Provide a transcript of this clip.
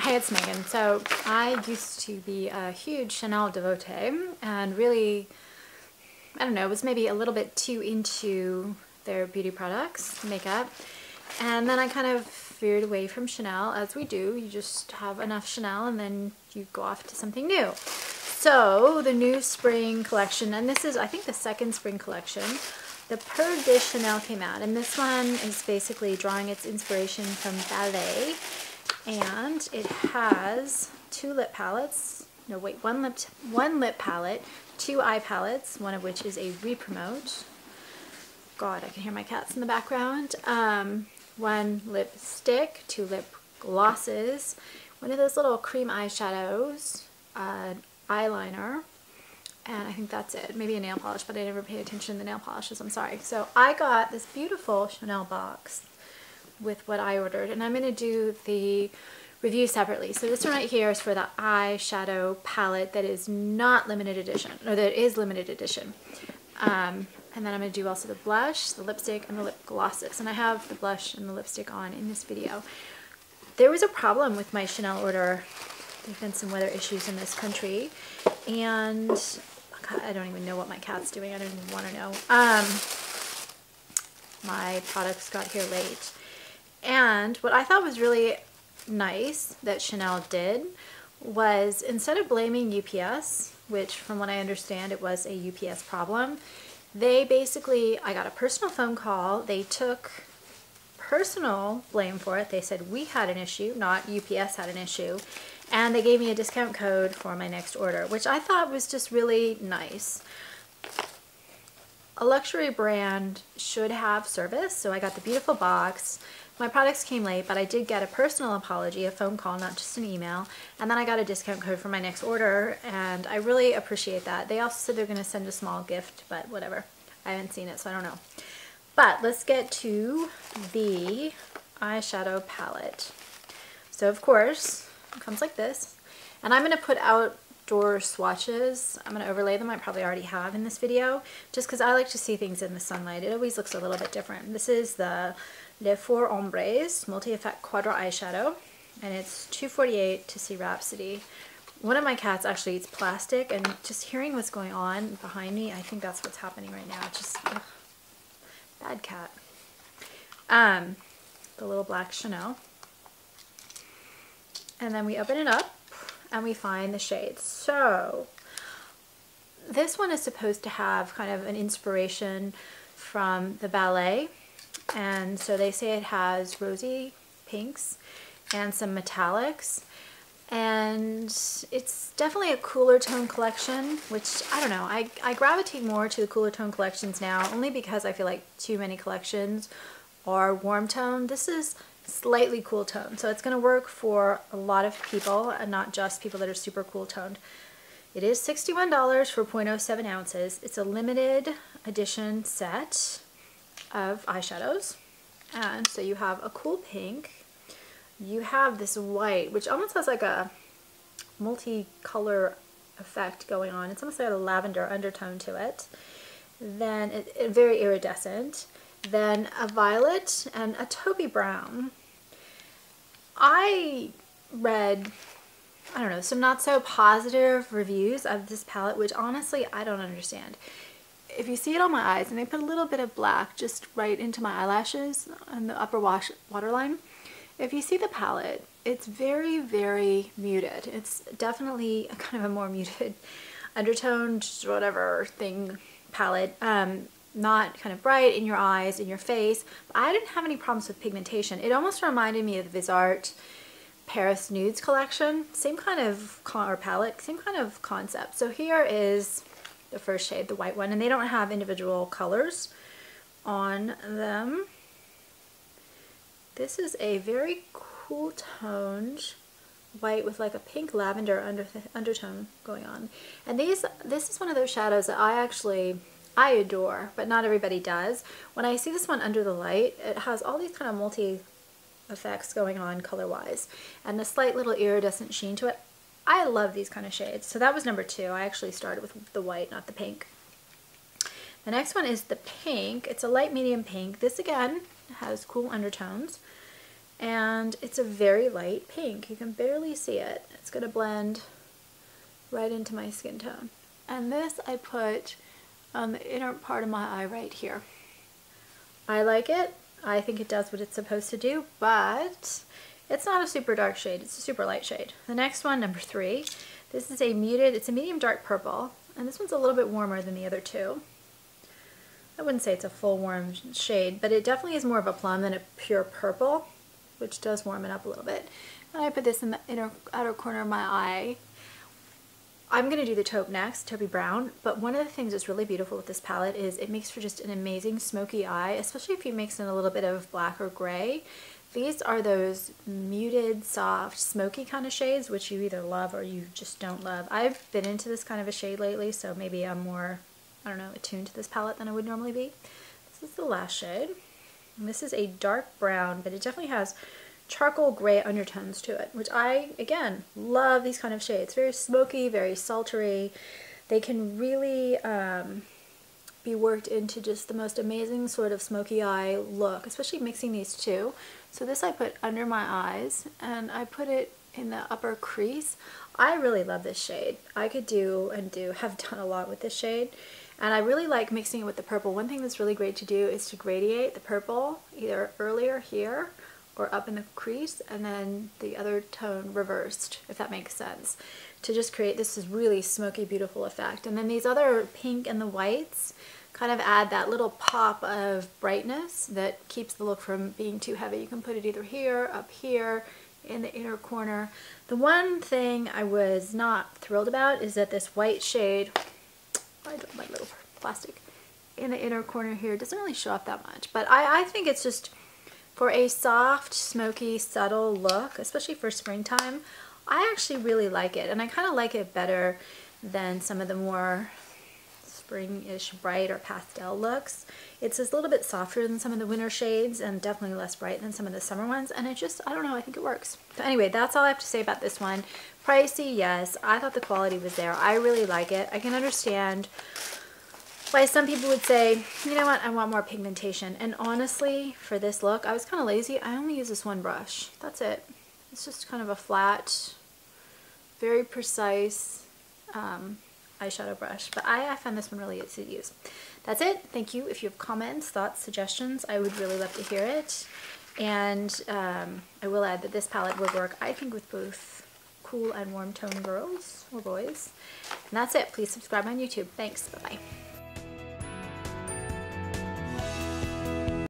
Hi, it's Megan. So I used to be a huge Chanel devotee and really, I don't know, was maybe a little bit too into their beauty products, makeup. And then I kind of veered away from Chanel, as we do. You just have enough Chanel and then you go off to something new. So the new spring collection, and this is, I think, the second spring collection, the Perle de Chanel came out. And this one is basically drawing its inspiration from ballet. And it has two lip palettes, no wait, one lip palette, two eye palettes, one of which is a re-promote. God, I can hear my cats in the background. One lipstick, two lip glosses, one of those little cream eyeshadows, eyeliner, and I think that's it. Maybe a nail polish, but I never paid attention to the nail polishes, I'm sorry. So I got this beautiful Chanel box with what I ordered, and I'm going to do the review separately. So this one right here is for the eyeshadow palette that is not limited edition, or that is limited edition. And then I'm going to do also the blush, the lipstick, and the lip glosses. And I have the blush and the lipstick on in this video. There was a problem with my Chanel order. There have been some weather issues in this country, and God, I don't even know what my cat's doing. I don't even want to know. My products got here late. And what I thought was really nice that Chanel did was, instead of blaming UPS, which from what I understand it was a UPS problem, they basically, I got a personal phone call, they took personal blame for it. They said we had an issue, not UPS had an issue, and they gave me a discount code for my next order, which I thought was just really nice. A luxury brand should have service, so I got the beautiful box. My products came late, but I did get a personal apology, a phone call, not just an email, and then I got a discount code for my next order, and I really appreciate that. They also said they're going to send a small gift, but whatever. I haven't seen it, so I don't know. But let's get to the eyeshadow palette. So of course, it comes like this, and I'm going to put outdoor swatches. I'm going to overlay them. I probably already have in this video, just because I like to see things in the sunlight. It always looks a little bit different. This is the Les Four Ombres Multi-Effect Quadra eyeshadow, and it's $2.48 Tisse Rhapsodie. One of my cats actually eats plastic, and just hearing what's going on behind me, I think that's what's happening right now. It's just, ugh, bad cat. The little black Chanel. And then we open it up, and we find the shades. So, this one is supposed to have kind of an inspiration from the ballet. And so they say it has rosy pinks and some metallics, and it's definitely a cooler tone collection, which I don't know, I gravitate more to the cooler tone collections now, only because I feel like too many collections are warm tone. This is slightly cool tone, so it's going to work for a lot of people and not just people that are super cool toned. It is $61 for 0.07 ounces. It's a limited edition set of eyeshadows, and so you have a cool pink, you have this white, which almost has like a multicolor effect going on. It's almost like a lavender undertone to it. Then it very iridescent. Then a violet and a taupey brown. I read, I don't know, some not so positive reviews of this palette, which honestly I don't understand. If you see it on my eyes, and I put a little bit of black just right into my eyelashes on the upper waterline, if you see the palette, it's very, very muted. It's definitely a kind of a more muted undertone, just whatever thing palette. Not kind of bright in your eyes, in your face. But I didn't have any problems with pigmentation. It almost reminded me of the Visart Paris Nudes collection. Same kind of palette, same kind of concept. So here is the first shade, the white one, and they don't have individual colors on them. This is a very cool toned white with like a pink lavender undertone going on. And this is one of those shadows that I adore, but not everybody does. When I see this one under the light, it has all these kind of multi effects going on color-wise, and a slight little iridescent sheen to it. I love these kind of shades. So that was number 2. I actually started with the white, not the pink. The next one is the pink. It's a light medium pink. This again has cool undertones. and it's a very light pink. You can barely see it. It's going to blend right into my skin tone. And this I put on the inner part of my eye right here. I like it. I think it does what it's supposed to do, but it's not a super dark shade. It's a super light shade. The next one, number 3, this is a muted, it's a medium dark purple, and this one's a little bit warmer than the other two. I wouldn't say it's a full warm shade, but it definitely is more of a plum than a pure purple, which does warm it up a little bit. And I put this in the outer corner of my eye. I'm going to do the taupe next, taupey brown, but one of the things that's really beautiful with this palette is it makes for just an amazing smoky eye, especially if you mix in a little bit of black or gray. These are those muted, soft, smoky kind of shades, which you either love or you just don't love. I've been into this kind of a shade lately, so maybe I'm more, I don't know, attuned to this palette than I would normally be. This is the last shade. And this is a dark brown, but it definitely has charcoal gray undertones to it, which I, again, love these kind of shades. Very smoky, very sultry. They can really be worked into just the most amazing sort of smoky eye look, especially mixing these two. So this I put under my eyes, and I put it in the upper crease. I really love this shade. I could do and have done a lot with this shade, and I really like mixing it with the purple. One thing that's really great to do is to gradiate the purple either earlier here or up in the crease, and then the other tone reversed, if that makes sense, to just create this really smoky, beautiful effect. And then these other pink and the whites kind of add that little pop of brightness that keeps the look from being too heavy. You can put it either here, up here, in the inner corner. The one thing I was not thrilled about is that this white shade, I don't like little plastic, in the inner corner here doesn't really show up that much. But I think it's just, for a soft, smoky, subtle look, especially for springtime, I actually really like it. And I kind of like it better than some of the more spring-ish bright or pastel looks. It's a little bit softer than some of the winter shades and definitely less bright than some of the summer ones. And it just, I don't know, I think it works. So anyway, that's all I have to say about this one. Pricey, yes. I thought the quality was there. I really like it. I can understand why some people would say, you know what, I want more pigmentation. And honestly, for this look, I was kind of lazy. I only use this one brush. That's it. It's just kind of a flat, very precise eyeshadow brush. But I found this one really easy to use. That's it. Thank you. If you have comments, thoughts, suggestions, I would really love to hear it. And I will add that this palette would work, I think, with both cool and warm tone girls or boys. And that's it. Please subscribe on YouTube. Thanks. Bye-bye.